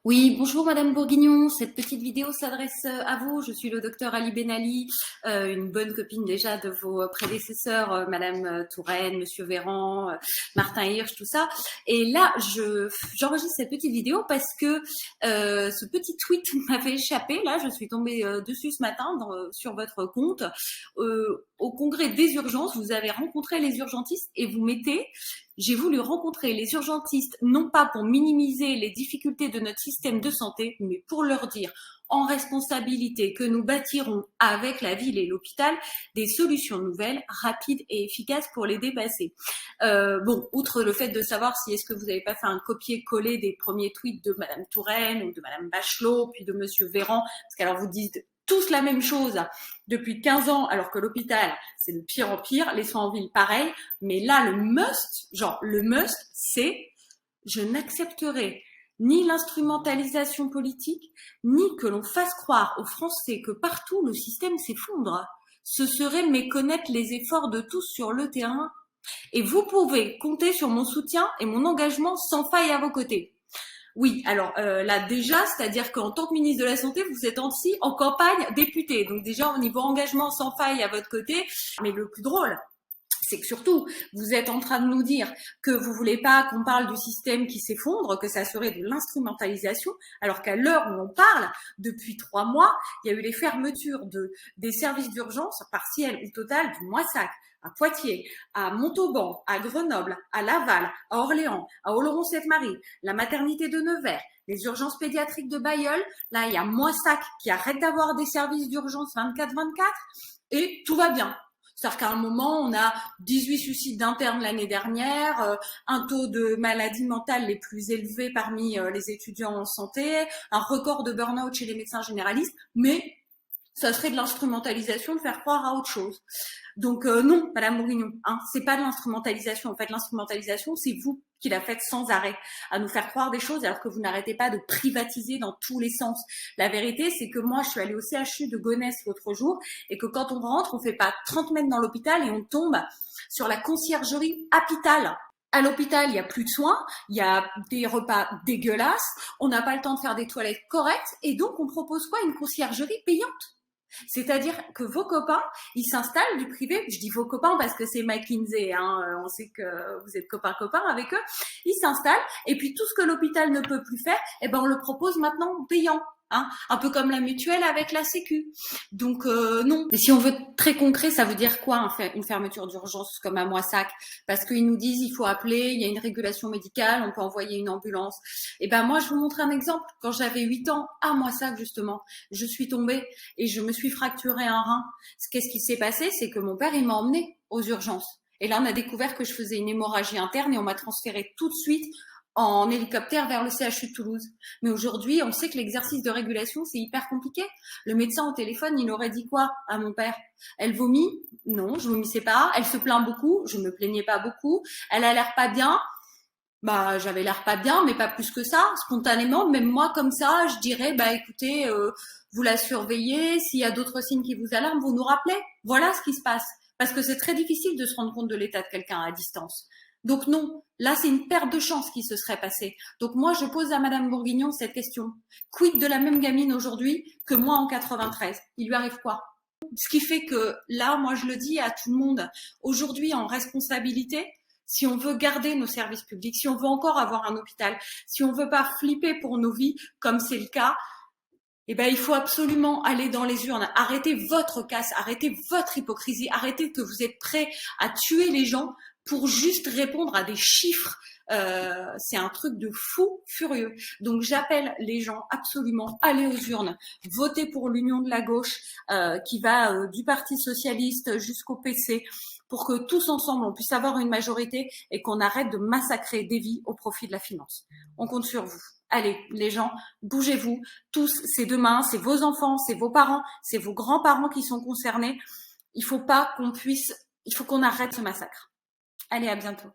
Oui, bonjour Madame Bourguignon. Cette petite vidéo s'adresse à vous. Je suis le docteur Ali Benali, une bonne copine déjà de vos prédécesseurs, Madame Touraine, Monsieur Véran, Martin Hirsch, tout ça. Et là, j'enregistre cette petite vidéo parce que ce petit tweet m'avait échappé. Là, je suis tombée dessus ce matin sur votre compte. Au congrès des urgences, vous avez rencontré les urgentistes et vous mettez: j'ai voulu rencontrer les urgentistes non pas pour minimiser les difficultés de notre système de santé, mais pour leur dire en responsabilité que nous bâtirons avec la ville et l'hôpital des solutions nouvelles, rapides et efficaces pour les dépasser. Bon, outre le fait de savoir si est-ce que vous n'avez pas fait un copier-coller des premiers tweets de Madame Touraine ou de Madame Bachelot, puis de Monsieur Véran, parce qu'alors vous dites tous la même chose depuis 15 ans, alors que l'hôpital, c'est de pire en pire, les soins en ville, pareil. Mais là, le must, c'est: je n'accepterai ni l'instrumentalisation politique, ni que l'on fasse croire aux Français que partout le système s'effondre. Ce serait méconnaître les efforts de tous sur le terrain. Et vous pouvez compter sur mon soutien et mon engagement sans faille à vos côtés. Oui, alors là déjà, c'est-à-dire qu'en tant que ministre de la Santé, vous êtes aussi en campagne députée. Donc déjà, au niveau engagement sans faille à votre côté. Mais le plus drôle, c'est que surtout, vous êtes en train de nous dire que vous voulez pas qu'on parle du système qui s'effondre, que ça serait de l'instrumentalisation, alors qu'à l'heure où on parle, depuis 3 mois, il y a eu les fermetures des services d'urgence partielles ou totales du Moissac, à Poitiers, à Montauban, à Grenoble, à Laval, à Orléans, à Oloron-Cette-Marie, la maternité de Nevers, les urgences pédiatriques de Bailleul. Là, il y a Moissac qui arrête d'avoir des services d'urgence 24/24 et tout va bien. C'est-à-dire qu'à un moment, on a 18 suicides d'internes l'année dernière, un taux de maladies mentales les plus élevés parmi les étudiants en santé, un record de burn-out chez les médecins généralistes, mais ça serait de l'instrumentalisation de faire croire à autre chose. Donc non, Madame Bourguignon, c'est pas de l'instrumentalisation. En fait, l'instrumentalisation, c'est vous qui la faites sans arrêt, à nous faire croire des choses alors que vous n'arrêtez pas de privatiser dans tous les sens. La vérité, c'est que moi, je suis allée au CHU de Gonesse l'autre jour et que quand on rentre, on fait pas 30 mètres dans l'hôpital et on tombe sur la conciergerie hôpital. À l'hôpital, il y a plus de soins, il y a des repas dégueulasses, on n'a pas le temps de faire des toilettes correctes et donc on propose quoi? Une conciergerie payante. C'est-à-dire que vos copains, ils s'installent du privé. Je dis vos copains parce que c'est McKinsey, on sait que vous êtes copains avec eux. Ils s'installent et puis tout ce que l'hôpital ne peut plus faire, on le propose maintenant en payant. Un peu comme la mutuelle avec la Sécu. Donc non. Mais si on veut être très concret, ça veut dire quoi une fermeture d'urgence comme à Moissac? Parce qu'ils nous disent il faut appeler, il y a une régulation médicale, on peut envoyer une ambulance. Moi, je vous montre un exemple. Quand j'avais 8 ans, à Moissac justement, je suis tombée et je me suis fracturé un rein. Qu'est-ce qui s'est passé? C'est que mon père, il m'a emmenée aux urgences. Et là, on a découvert que je faisais une hémorragie interne et on m'a transférée tout de suite en hélicoptère vers le CHU de Toulouse. Mais aujourd'hui, on sait que l'exercice de régulation, c'est hyper compliqué. Le médecin au téléphone, il aurait dit quoi à mon père? Elle vomit? Non, je vomissais pas. Elle se plaint beaucoup? Je me plaignais pas beaucoup. Elle a l'air pas bien? J'avais l'air pas bien, mais pas plus que ça. Spontanément, même moi, comme ça, je dirais, écoutez, vous la surveillez. S'il y a d'autres signes qui vous alarment, vous nous rappelez. Voilà ce qui se passe. Parce que c'est très difficile de se rendre compte de l'état de quelqu'un à distance. Donc non, là, c'est une perte de chance qui se serait passée. Donc moi, je pose à Madame Bourguignon cette question. Quid de la même gamine aujourd'hui que moi en 93? Il lui arrive quoi? Ce qui fait que là, moi, je le dis à tout le monde, aujourd'hui, en responsabilité, si on veut garder nos services publics, si on veut encore avoir un hôpital, si on veut pas flipper pour nos vies, comme c'est le cas, il faut absolument aller dans les urnes. Arrêtez votre casse, arrêtez votre hypocrisie, arrêtez que vous êtes prêts à tuer les gens pour juste répondre à des chiffres. C'est un truc de fou furieux. Donc j'appelle les gens absolument, allez aux urnes, votez pour l'union de la gauche qui va du Parti socialiste jusqu'au PC pour que tous ensemble on puisse avoir une majorité et qu'on arrête de massacrer des vies au profit de la finance. On compte sur vous. Allez, les gens, bougez-vous. Tous, c'est demain, c'est vos enfants, c'est vos parents, c'est vos grands-parents qui sont concernés. Il faut qu'on arrête ce massacre. Allez, à bientôt.